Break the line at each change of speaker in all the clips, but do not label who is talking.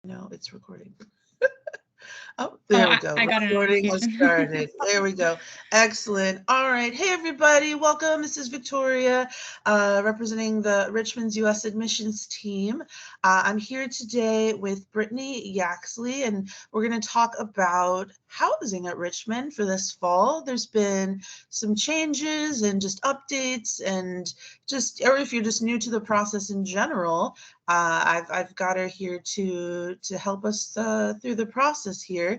No, it's recording. Oh,
Oh,
there we go.
I got a
Recording has
notification.
started. There we go. Excellent. All right. Hey, everybody. Welcome. This is Victoria, representing the Richmond's U.S. admissions team. I'm here today with Brittany Yaxley, and we're going to talk about housing at Richmond for this fall. There's been some changes and just updates, and just, or if you're just new to the process in general, I've got her here to help us through the process here.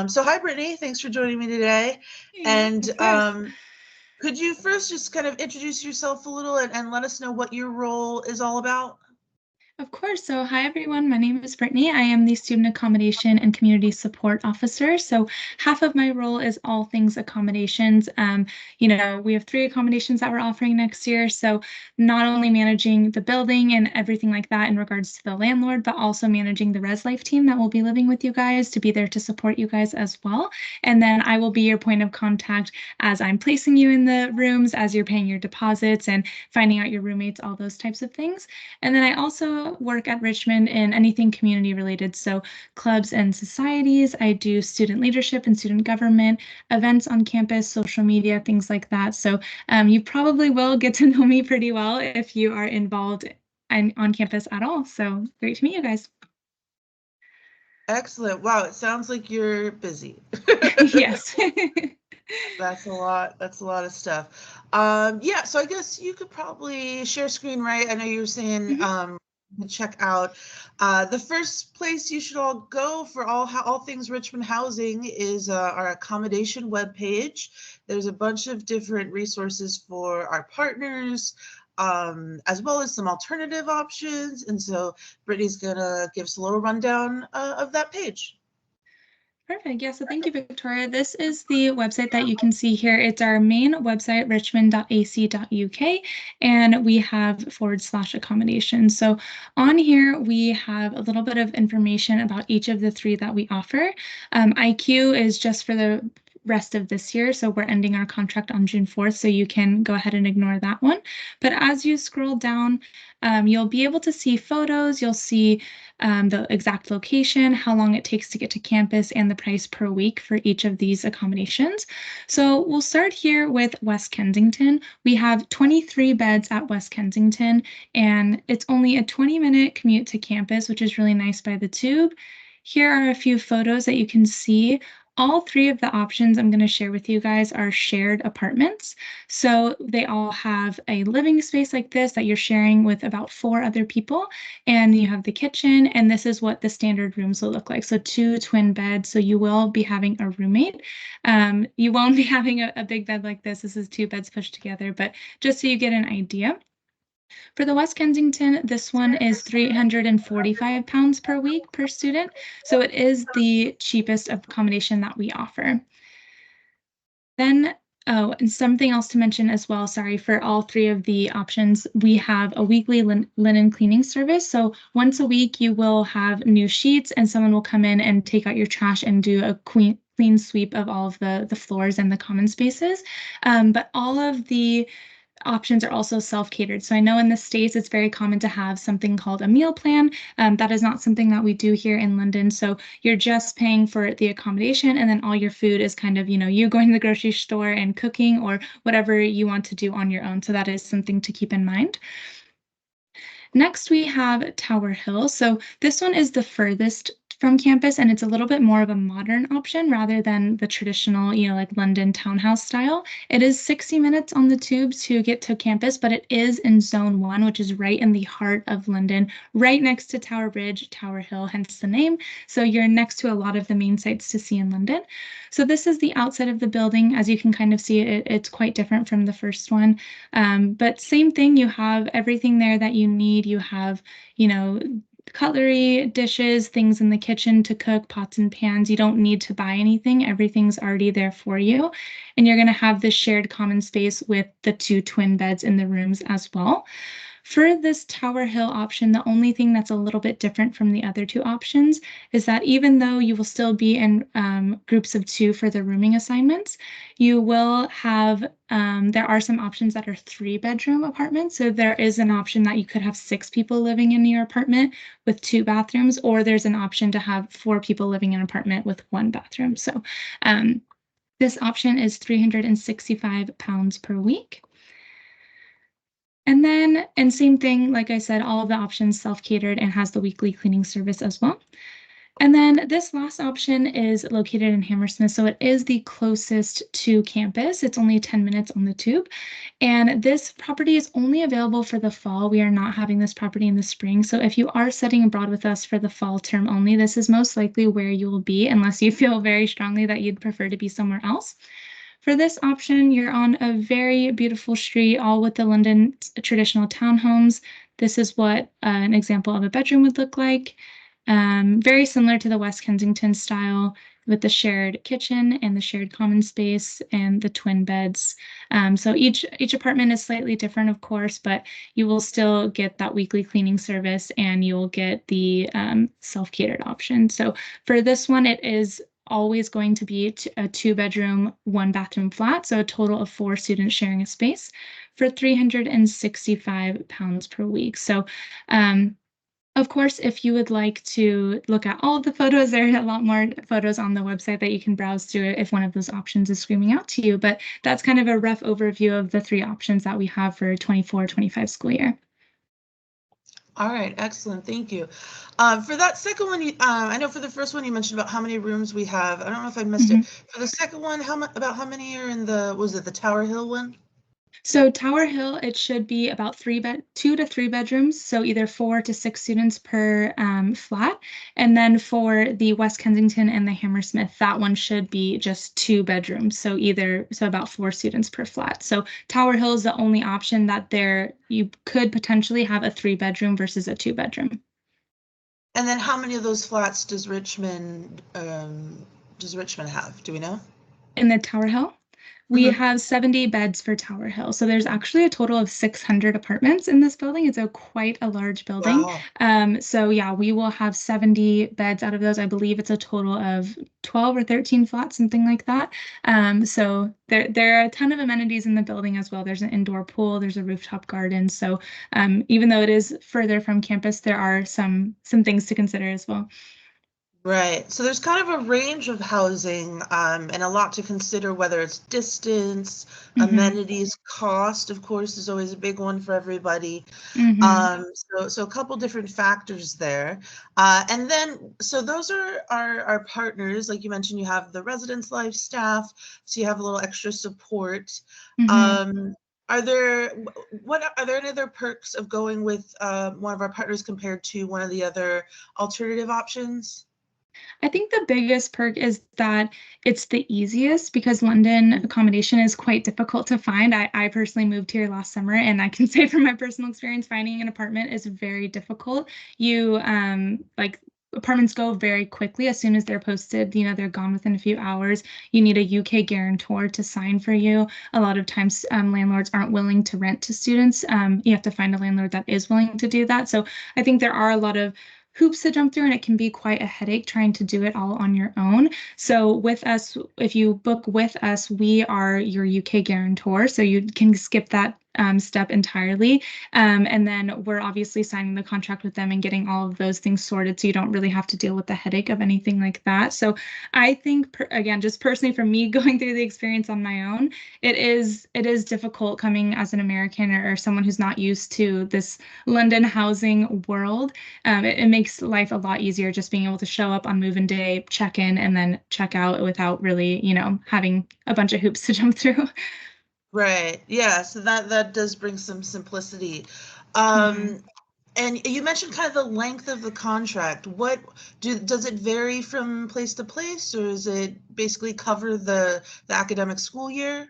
So hi, Brittany. Thanks for joining me today. And
Of course.
could you first just kind of introduce yourself a little and let us know what your role is all about?
Of course. So, hi everyone. My name is Brittany. I am the Student Accommodation and Community Support Officer. So, half of my role is all things accommodations. We have 3 accommodations that we're offering next year. So, not only managing the building and everything like that in regards to the landlord, but also managing the Res Life team that will be living with you guys to be there to support you guys as well. And then I will be your point of contact as I'm placing you in the rooms, as you're paying your deposits and finding out your roommates, all those types of things. And then I also work at Richmond in anything community related. So clubs and societies. I do student leadership and student government, events on campus, social media, things like that. So you probably will get to know me pretty well if you are involved on campus at all. So great to meet you guys.
Excellent. Wow, it sounds like you're busy.
Yes.
That's a lot. That's a lot of stuff. Yeah, so I guess you could probably share screen, right? I know you were saying
Mhm.
check out the first place you should all go for all things Richmond housing is our accommodation webpage. There's a bunch of different resources for our partners, as well as some alternative options. And so Brittany's gonna give us a little rundown of that page.
Perfect. Yeah, so thank you, Victoria. This is the website that you can see here. It's our main website, richmond.ac.uk, and we have /accommodation. So on here, we have a little bit of information about each of the 3 that we offer. IQ is just for the rest of this year. So we're ending our contract on June 4th, so you can go ahead and ignore that one. But as you scroll down, you'll be able to see photos, you'll see the exact location, how long it takes to get to campus, and the price per week for each of these accommodations. So we'll start here with West Kensington. We have 23 beds at West Kensington, and it's only a 20-minute commute to campus, which is really nice by the tube. Here are a few photos that you can see. All 3 of the options I'm going to share with you guys are shared apartments. So they all have a living space like this that you're sharing with about 4 other people. And you have the kitchen, and this is what the standard rooms will look like. So 2 twin beds. So you will be having a roommate. You won't be having a big bed like this. This is 2 beds pushed together, but just so you get an idea. For the West Kensington, this one is £345 per week per student. So it is the cheapest accommodation that we offer. Then, oh, and something else to mention as well, sorry, for all 3 of the options, we have a weekly linen cleaning service. So once a week, you will have new sheets and someone will come in and take out your trash and do a clean sweep of all of the floors and the common spaces. But all of the options are also self-catered. So I know in the States, it's very common to have something called a meal plan. That is not something that we do here in London. So you're just paying for the accommodation, and then all your food is kind of, you going to the grocery store and cooking or whatever you want to do on your own. So that is something to keep in mind. Next, we have Tower Hill. So this one is the furthest from campus, and it's a little bit more of a modern option rather than the traditional, like London townhouse style. It is 60 minutes on the tube to get to campus, but it is in Zone 1, which is right in the heart of London, right next to Tower Bridge, Tower Hill, hence the name. So you're next to a lot of the main sites to see in London. So this is the outside of the building. As you can kind of see, it's quite different from the first one. But same thing, you have everything there that you need. You have, cutlery, dishes, things in the kitchen to cook, pots and pans. You don't need to buy anything. Everything's already there for you. And you're going to have this shared common space with the 2 twin beds in the rooms as well. For this Tower Hill option, the only thing that's a little bit different from the other two options is that even though you will still be in groups of 2 for the rooming assignments, you will have, there are some options that are 3-bedroom apartments. So there is an option that you could have 6 people living in your apartment with 2 bathrooms, or there's an option to have 4 people living in an apartment with 1 bathroom. So this option is £365 per week. And same thing, like I said, all of the options self-catered and has the weekly cleaning service as well. And then this last option is located in Hammersmith, so it is the closest to campus. It's only 10 minutes on the tube. And this property is only available for the fall. We are not having this property in the spring. So if you are studying abroad with us for the fall term only, this is most likely where you will be, unless you feel very strongly that you'd prefer to be somewhere else. For this option, you're on a very beautiful street, all with the London traditional townhomes. This is what an example of a bedroom would look like. Very similar to the West Kensington style with the shared kitchen and the shared common space and the twin beds. So each apartment is slightly different, of course, but you will still get that weekly cleaning service and you'll get the self-catered option. So for this one, it is always going to be a 2-bedroom, 1-bathroom flat, so a total of 4 students sharing a space for £365 per week. So of course, if you would like to look at all of the photos, there are a lot more photos on the website that you can browse through if one of those options is screaming out to you. But that's kind of a rough overview of the 3 options that we have for 24-25 school year.
All right, excellent. Thank you. For that second one, I know for the first one you mentioned about how many rooms we have. I don't know if I missed it. For the second one, about how many are in the, was it the Tower Hill one?
So Tower Hill, it should be about 2 to 3 bedrooms, so either 4 to 6 students per flat. And then for the West Kensington and the Hammersmith, that one should be just 2 bedrooms, so about 4 students per flat. So Tower Hill is the only option that you could potentially have a 3-bedroom versus a 2-bedroom.
And then how many of those flats does Richmond have? Do we know?
In the Tower Hill? We have 70 beds for Tower Hill. So there's actually a total of 600 apartments in this building. It's quite a large building. Wow. So yeah, we will have 70 beds out of those. I believe it's a total of 12 or 13 flats, something like that. So there are a ton of amenities in the building as well. There's an indoor pool, there's a rooftop garden. So even though it is further from campus, there are some things to consider as well.
Right. So there's kind of a range of housing and a lot to consider, whether it's distance, amenities, cost, of course, is always a big one for everybody. So a couple different factors there. And then, so those are our partners. Like you mentioned, you have the residence life staff, so you have a little extra support. Are there any other perks of going with one of our partners compared to one of the other alternative options?
I think the biggest perk is that it's the easiest because London accommodation is quite difficult to find. I personally moved here last summer, and I can say from my personal experience, finding an apartment is very difficult. Apartments go very quickly as soon as they're posted. They're gone within a few hours. You need a UK guarantor to sign for you. A lot of times landlords aren't willing to rent to students. You have to find a landlord that is willing to do that. So I think there are a lot of hoops to jump through, and it can be quite a headache trying to do it all on your own. So with us, if you book with us, we are your UK guarantor, so you can skip that step entirely. And then we're obviously signing the contract with them and getting all of those things sorted, so you don't really have to deal with the headache of anything like that. So I think, again, just personally for me, going through the experience on my own, it is difficult coming as an American or someone who's not used to this London housing world. It makes life a lot easier just being able to show up on move-in day, check in, and then check out without really, having a bunch of hoops to jump through.
Right. Yeah. So that does bring some simplicity. And you mentioned kind of the length of the contract. Does it vary from place to place, or does it basically cover the academic school year?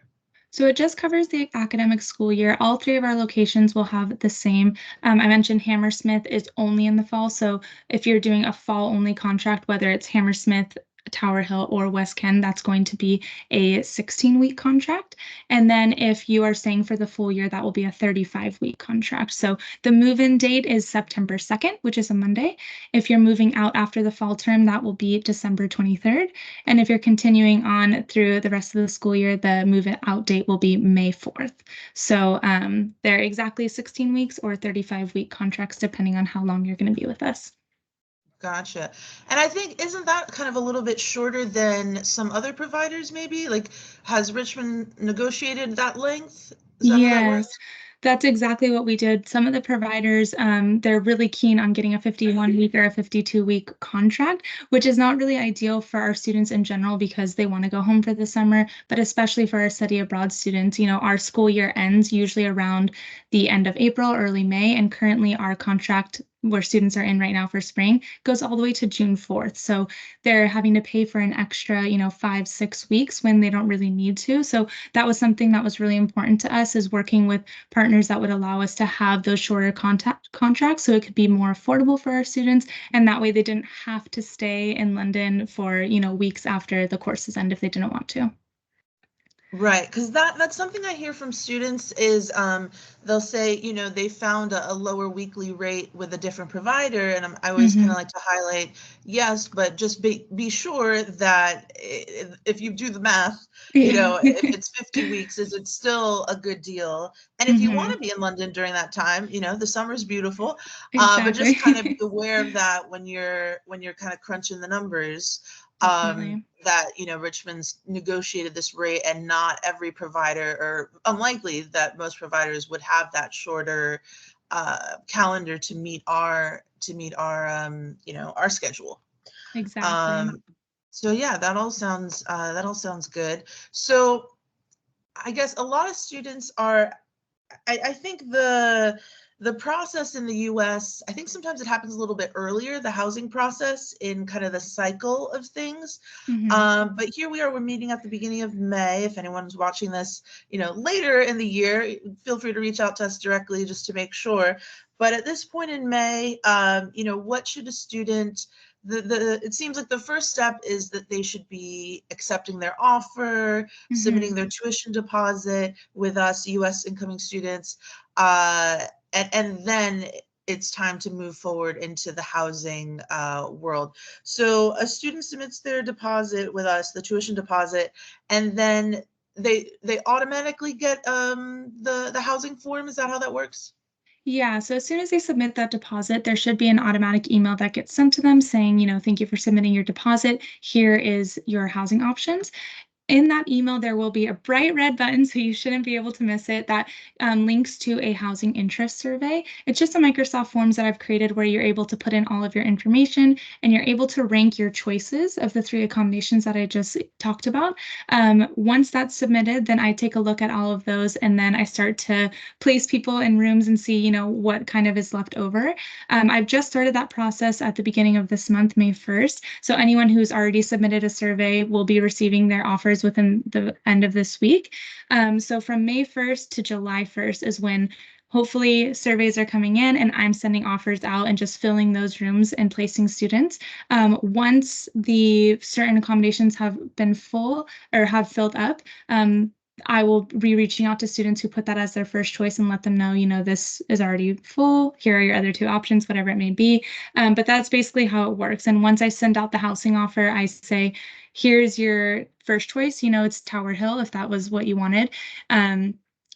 So it just covers the academic school year. All 3 of our locations will have the same. I mentioned Hammersmith is only in the fall. So if you're doing a fall only contract, whether it's Hammersmith Tower Hill or West Ken, that's going to be a 16-week contract. And then if you are staying for the full year, that will be a 35-week contract. So the move-in date is September 2nd, which is a Monday. If you're moving out after the fall term, that will be December 23rd. And if you're continuing on through the rest of the school year, the move-out date will be May 4th. So they're exactly 16 weeks or 35-week contracts, depending on how long you're going to be with us.
Gotcha. And I think, isn't that kind of a little bit shorter than some other providers, maybe? Like, has Richmond negotiated that length? Is that how that
Yes,
works?
that's exactly what we did. Some of the providers, they're really keen on getting a 51-week or a 52-week contract, which is not really ideal for our students in general because they want to go home for the summer, but especially for our study abroad students. Our school year ends usually around the end of April, early May, and currently our contract where students are in right now for spring goes all the way to June 4th. So they're having to pay for an extra, 5-6 weeks when they don't really need to. So that was something that was really important to us, is working with partners that would allow us to have those shorter contracts so it could be more affordable for our students. And that way they didn't have to stay in London for, weeks after the courses end if they didn't want to.
Right, because that's something I hear from students is they'll say, they found a lower weekly rate with a different provider, and I always kind of like to highlight, yes, but just be sure that if you do the math,
Yeah.
if it's 50 weeks, is it still a good deal? And if you want to be in London during that time, the summer's beautiful, but just kind of be
Exactly.
aware of that when you're kind of crunching the numbers.
Definitely.
That Richmond's negotiated this rate, and not every provider, or unlikely that most providers would have that shorter calendar to meet our our schedule.
Exactly.
So yeah, that all sounds good. So I guess a lot of students are, I think the process in the US, I think sometimes it happens a little bit earlier, the housing process in kind of the cycle of things. But here we are, we're meeting at the beginning of May. If anyone's watching this, later in the year, feel free to reach out to us directly just to make sure. But at this point in May, what should a student, it seems like the first step is that they should be accepting their offer, submitting their tuition deposit with us, US incoming students, and then it's time to move forward into the housing world. So a student submits their deposit with us, the tuition deposit, and then they automatically get the housing form. Is that how that works?
Yeah, so as soon as they submit that deposit, there should be an automatic email that gets sent to them saying, thank you for submitting your deposit. Here is your housing options. In that email, there will be a bright red button, so you shouldn't be able to miss it, that links to a housing interest survey. It's just a Microsoft Forms that I've created where you're able to put in all of your information and you're able to rank your choices of the 3 accommodations that I just talked about. Once that's submitted, then I take a look at all of those and then I start to place people in rooms and see, what kind of is left over. I've just started that process at the beginning of this month, May 1st. So anyone who's already submitted a survey will be receiving their offers within the end of this week. So from May 1st to July 1st is when hopefully surveys are coming in and I'm sending offers out and just filling those rooms and placing students. Once the certain accommodations have been full or have filled up, I will be reaching out to students who put that as their first choice and let them know, this is already full. Here are your other 2 options, whatever it may be. But that's basically how it works. And once I send out the housing offer, I say, here's your first choice. It's Tower Hill if that was what you wanted.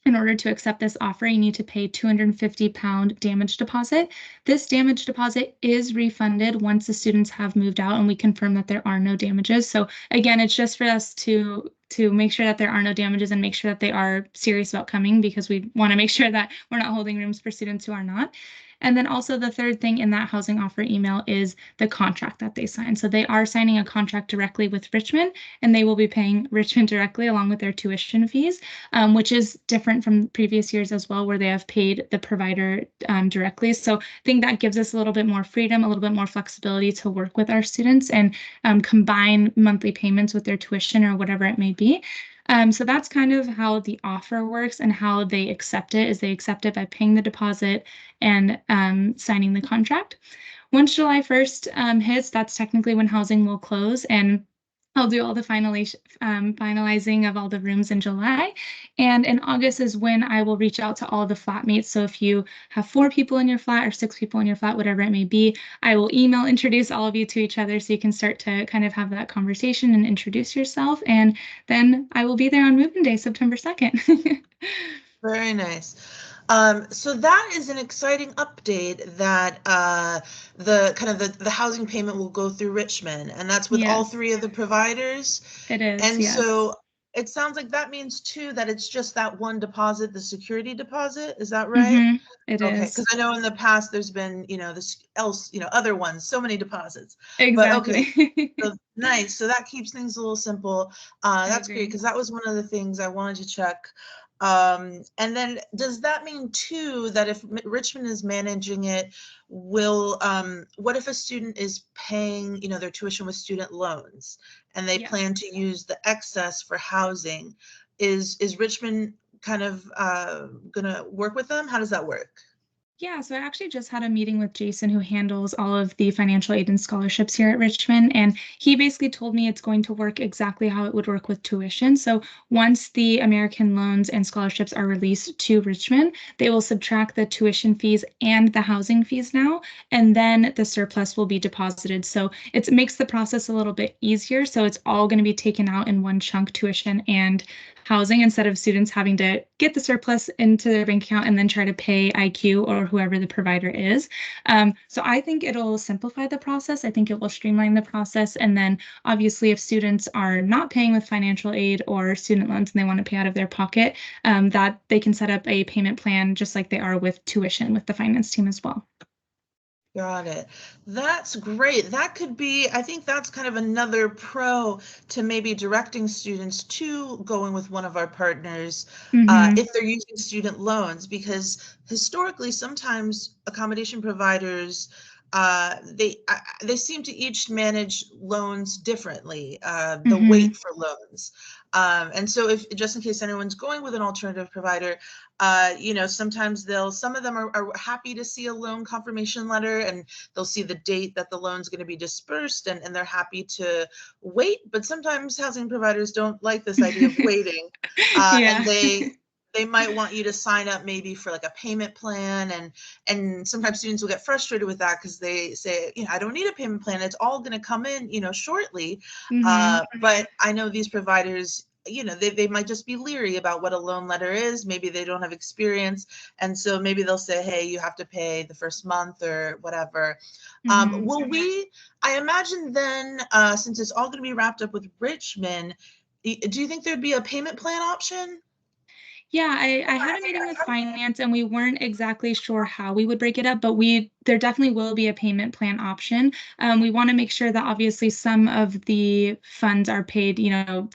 In order to accept this offer, you need to pay £250 damage deposit. This damage deposit is refunded once the students have moved out and we confirm that there are no damages. So again, it's just for us to make sure that there are no damages and make sure that they are serious about coming, because we want to make sure that we're not holding rooms for students who are not. And then also the third thing in that housing offer email is the contract that they sign. So they are signing a contract directly with Richmond, and they will be paying Richmond directly along with their tuition fees, which is different from previous years as well, where they have paid the provider directly. So I think that gives us a little bit more freedom, a little bit more flexibility to work with our students and combine monthly payments with their tuition or whatever it may be. So that's kind of how the offer works, and how they accept it is they accept it by paying the deposit and signing the contract. Once July 1st hits, that's technically when housing will close. And I'll do all the finalizing of all the rooms in July. And in August is when I will reach out to all the flatmates. So if you have 4 people in your flat or 6 people in your flat, whatever it may be, I will email introduce all of you to each other so you can start to kind of have that conversation and introduce yourself. And then I will be there on moving day, September 2nd.
Very nice. So that is an exciting update that the kind of the housing payment will go through Richmond, and that's with all
Yes,
3 of the providers.
it is.
And
Yes.
so it sounds like that means too that it's just that one deposit, the security deposit. Is that right?
It
Okay,
is.
because I know in the past there's been, this else, other ones, so many deposits. But okay,
Exactly.
so nice. So that keeps things a little simple.
I
That's great
agree.
because that was one of the things I wanted to check. And then does that mean too that if Richmond is managing it, what if a student is paying, their tuition with student loans and they
Yes.
plan to use the excess for housing? Is Richmond kind of gonna work with them? How does that work?
Yeah, so I actually just had a meeting with Jason, who handles all of the financial aid and scholarships here at Richmond, and he basically told me it's going to work exactly how it would work with tuition. So once the American loans and scholarships are released to Richmond, they will subtract the tuition fees and the housing fees now, and then the surplus will be deposited. So it makes the process a little bit easier. So it's all going to be taken out in one chunk, tuition and housing, instead of students having to get the surplus into their bank account and then try to pay IQ or whoever the provider is. So I think it'll simplify the process. I think it will streamline the process. And then obviously, if students are not paying with financial aid or student loans and they want to pay out of their pocket, that they can set up a payment plan just like they are with tuition with the finance team as well.
Got it. That's great. That could be, I think that's kind of another pro to maybe directing students to going with one of our partners
Mm-hmm.
if they're using student loans, because historically, sometimes accommodation providers they seem to each manage loans differently, the
Mm-hmm.
weight for loans. And so if just in case anyone's going with an alternative provider, sometimes some of them are happy to see a loan confirmation letter and they'll see the date that the loan's going to be dispersed and they're happy to wait. But sometimes housing providers don't like this idea of waiting. And
Yeah.
they might want you to sign up maybe for like a payment plan, and sometimes students will get frustrated with that because they say, I don't need a payment plan, it's all going to come in, shortly.
Mm-hmm.
But I know these providers, they might just be leery about what a loan letter is. Maybe they don't have experience. And so maybe they'll say, hey, you have to pay the first month or whatever.
Mm-hmm.
I imagine then, since it's all going to be wrapped up with Richmond, do you think there'd be a payment plan option?
Yeah, I had a meeting with finance and we weren't exactly sure how we would break it up, but there definitely will be a payment plan option. We want to make sure that obviously some of the funds are paid,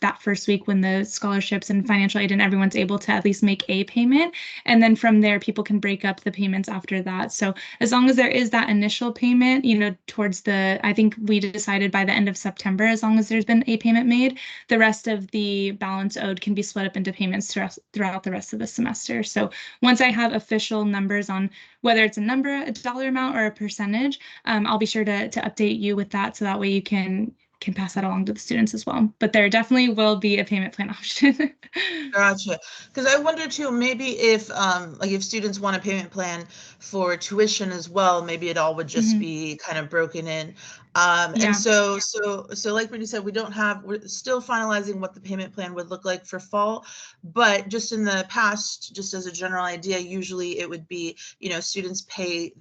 that first week when the scholarships and financial aid and everyone's able to at least make a payment. And then from there, people can break up the payments after that. So as long as there is that initial payment, I think we decided by the end of September, as long as there's been a payment made, the rest of the balance owed can be split up into payments throughout the rest of the semester. So once I have official numbers on whether it's a dollar amount or a percentage, I'll be sure to update you with that so that way you can pass that along to the students as well. But there definitely will be a payment plan option.
Gotcha. Because I wonder too, maybe if like if students want a payment plan for tuition as well, maybe it all would just
Mhm.
be kind of broken in. And
Yeah.
so like Brittany said, we're still finalizing what the payment plan would look like for fall. But just in the past, just as a general idea, usually it would be, students they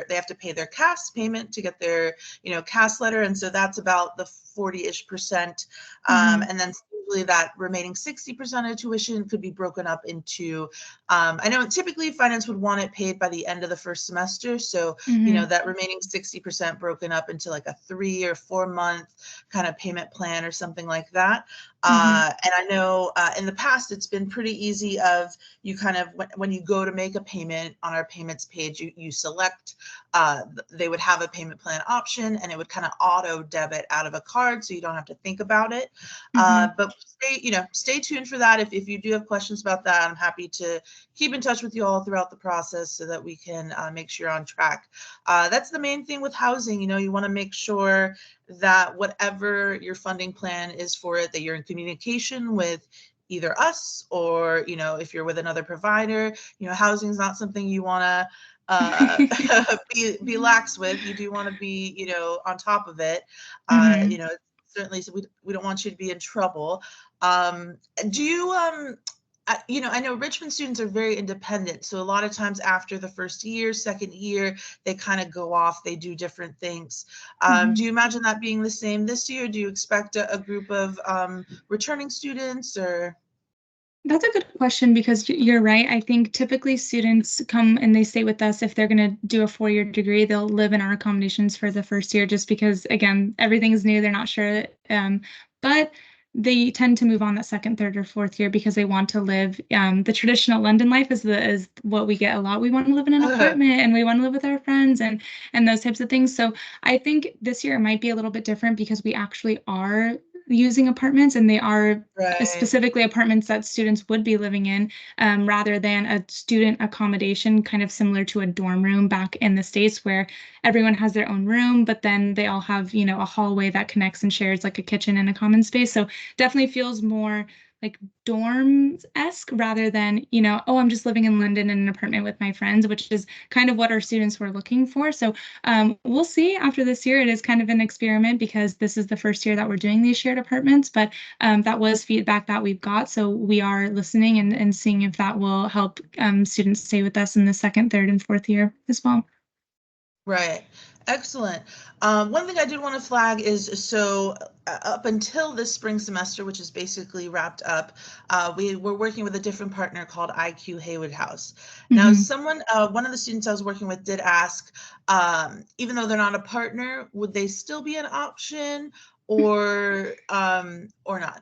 have to pay their CAS payment to get their, CAS letter. And so that's about the 40-ish%.
Hmm.
And then usually that remaining 60% of tuition could be broken up into, I know typically finance would want it paid by the end of the first semester. So,
Hmm.
that remaining 60% broken up into like a 3 or 4 month kind of payment plan or something like that.
Hmm.
And I know in the past, it's been pretty easy of you kind of, when you go to make a payment on our payments page, you select, they would have a payment plan option and it would kind of auto debit out of a card. So you don't have to think about it.
Hmm.
But stay tuned for that. If you do have questions about that, I'm happy to keep in touch with you all throughout the process so that we can make sure you're on track. That's the main thing with housing. You want to make sure that whatever your funding plan is for it, that you're in communication with either us or, if you're with another provider. Housing is not something you want to be lax with. You do want to be, on top of it. Certainly, so we don't want you to be in trouble. Do you, I know Richmond students are very independent. So a lot of times after the first year, second year, they kind of go off, they do different things. Do you imagine that being the same this year? Do you expect a group of returning students or?
That's a good question because you're right. I think typically students come and they stay with us. If they're going to do a 4-year degree, they'll live in our accommodations for the first year just because, again, everything is new. They're not sure. But they tend to move on the second, third, or fourth year because they want to live. The traditional London life is what we get a lot. We want to live in an apartment and we want to live with our friends and those types of things. So I think this year it might be a little bit different because we actually are using apartments and they are specifically apartments that students would be living in, rather than a student accommodation, kind of similar to a dorm room back in the States where everyone has their own room, but then they all have, a hallway that connects and shares like a kitchen and a common space. So definitely feels more like dorms-esque rather than, oh, I'm just living in London in an apartment with my friends, which is kind of what our students were looking for. So we'll see after this year. It is kind of an experiment because this is the first year that we're doing these shared apartments, but that was feedback that we've got. So we are listening and seeing if that will help students stay with us in the second, third, and fourth year as well.
Right. Excellent. One thing I did want to flag is so up until this spring semester, which is basically wrapped up, we were working with a different partner called IQ Haywood House. Now, one of the students I was working with did ask, even though they're not a partner, would they still be an option or not?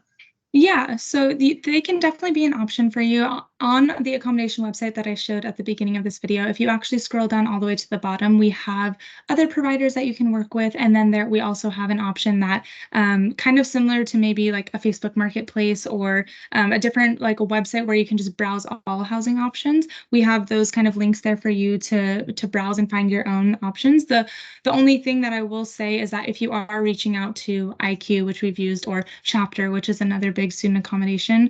Yeah, so they can definitely be an option for you. On the accommodation website that I showed at the beginning of this video, if you actually scroll down all the way to the bottom, we have other providers that you can work with. And then we also have an option that kind of similar to maybe like a Facebook Marketplace or a different like a website where you can just browse all housing options. We have those kind of links there for you to browse and find your own options. The only thing that I will say is that if you are reaching out to IQ, which we've used, or Chapter, which is another big student accommodation,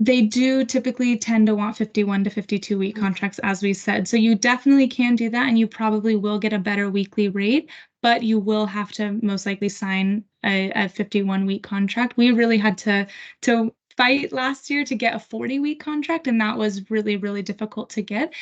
they do typically tend to want 51 to 52 week contracts, as we said. So you definitely can do that and you probably will get a better weekly rate, but you will have to most likely sign a 51-week contract. We really had to fight last year to get a 40-week contract, and that was really, really difficult to get.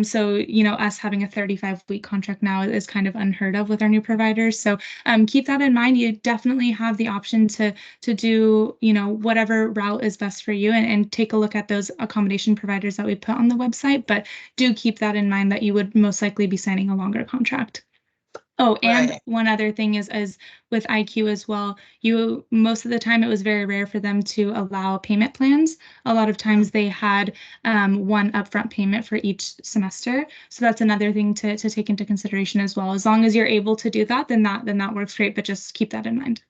So, us having a 35-week contract now is kind of unheard of with our new providers. So keep that in mind. You definitely have the option to do, whatever route is best for you and take a look at those accommodation providers that we put on the website. But do keep that in mind that you would most likely be signing a longer contract. Oh, and one other thing is with IQ as well, most of the time it was very rare for them to allow payment plans. A lot of times they had one upfront payment for each semester. So that's another thing to take into consideration as well. As long as you're able to do that, then that works great, but just keep that in mind.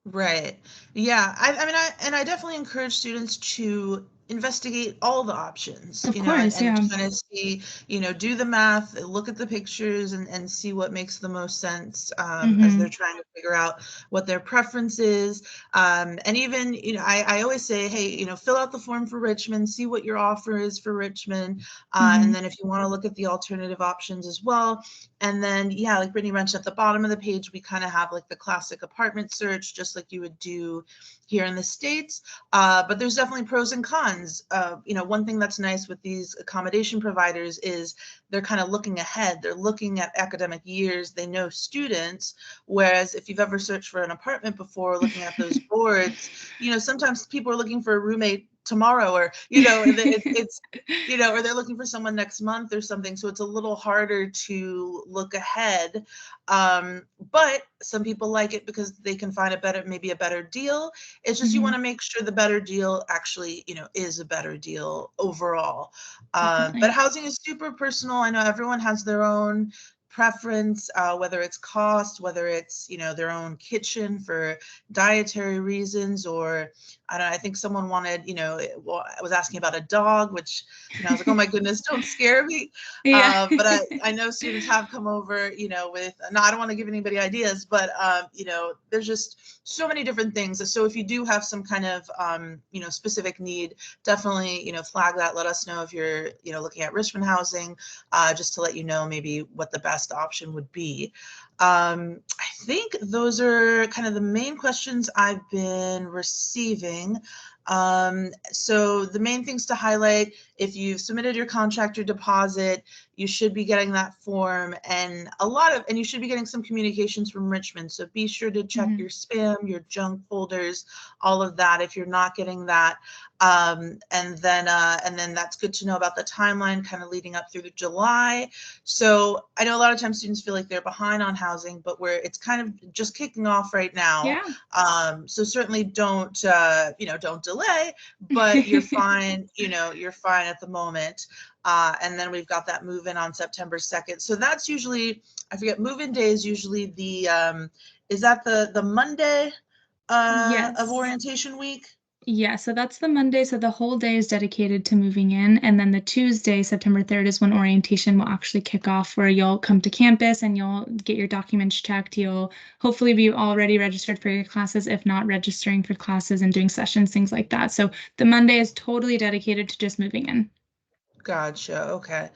Right. Yeah. I definitely encourage students to investigate all the options,
Of course,
and kind of see, do the math, look at the pictures and see what makes the most sense as they're trying to figure out what their preference is. And even, I always say, hey, fill out the form for Richmond, see what your offer is for Richmond. And then if you want to look at the alternative options as well. And then, yeah, like Brittany mentioned, at the bottom of the page, we kind of have like the classic apartment search, just like you would do here in the States. But there's definitely pros and cons. One thing that's nice with these accommodation providers is they're kind of looking ahead. They're looking at academic years. They know students. Whereas if you've ever searched for an apartment before, looking at those boards, sometimes people are looking for a roommate tomorrow, or it's or they're looking for someone next month or something, so it's a little harder to look ahead, but some people like it because they can find maybe a better deal. It's just you want to make sure the better deal actually is a better deal overall. But housing is super personal. I know everyone has their own preference, whether it's cost, whether it's, their own kitchen for dietary reasons, or I don't know, I think someone wanted, I was asking about a dog, which, I was like, oh my goodness, don't scare me.
Yeah.
But I know students have come over, with, no, I don't want to give anybody ideas, but, there's just so many different things. So if you do have some kind of, specific need, definitely, flag that, let us know if you're, looking at Richmond housing, just to let you know maybe what the best option would be. I think those are kind of the main questions I've been receiving. So the main things to highlight: if you've submitted your contractor deposit, you should be getting that form, and you should be getting some communications from Richmond. So be sure to check your spam, your junk folders, all of that if you're not getting that. And then that's good to know about the timeline kind of leading up through July. So I know a lot of times students feel like they're behind on housing, but it's kind of just kicking off right now.
Yeah.
So certainly don't delay, but you're fine, you're fine at the moment. And then we've got that move in on September 2nd. So that's usually, I forget, move in day is usually is that the Monday
Yes.
of orientation week?
Yeah, so that's the Monday. So the whole day is dedicated to moving in. And then the Tuesday, September 3rd, is when orientation will actually kick off, where you'll come to campus and you'll get your documents checked. You'll hopefully be already registered for your classes, if not registering for classes and doing sessions, things like that. So the Monday is totally dedicated to just moving in.
Gotcha. Okay.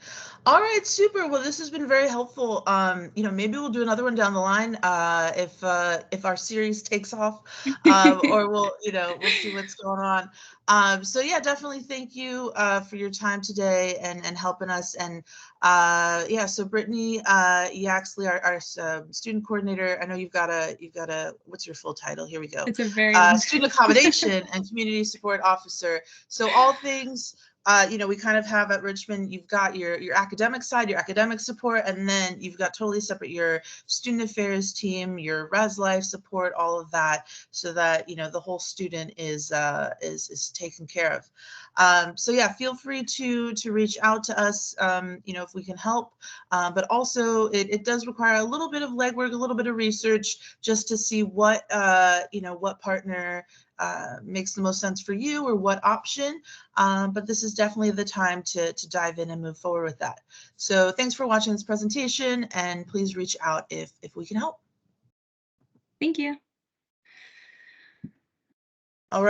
All right. Super. Well, this has been very helpful. Maybe we'll do another one down the line, if our series takes off, or we'll see what's going on. So yeah, definitely thank you for your time today and helping us. And yeah, so Brittany Yaxley, our student coordinator. I know you've got a what's your full title? Here we go.
It's a very long
Student accommodation and community support officer. So all things. We kind of have at Richmond, you've got your academic side, your academic support, and then you've got totally separate your student affairs team, your res life support, all of that, so that the whole student is taken care of. So yeah, feel free to reach out to us, if we can help. But also it does require a little bit of legwork, a little bit of research, just to see what what partner makes the most sense for you, or what option. But this is definitely the time to dive in and move forward with that. So thanks for watching this presentation, and please reach out if we can help.
Thank you.
All right.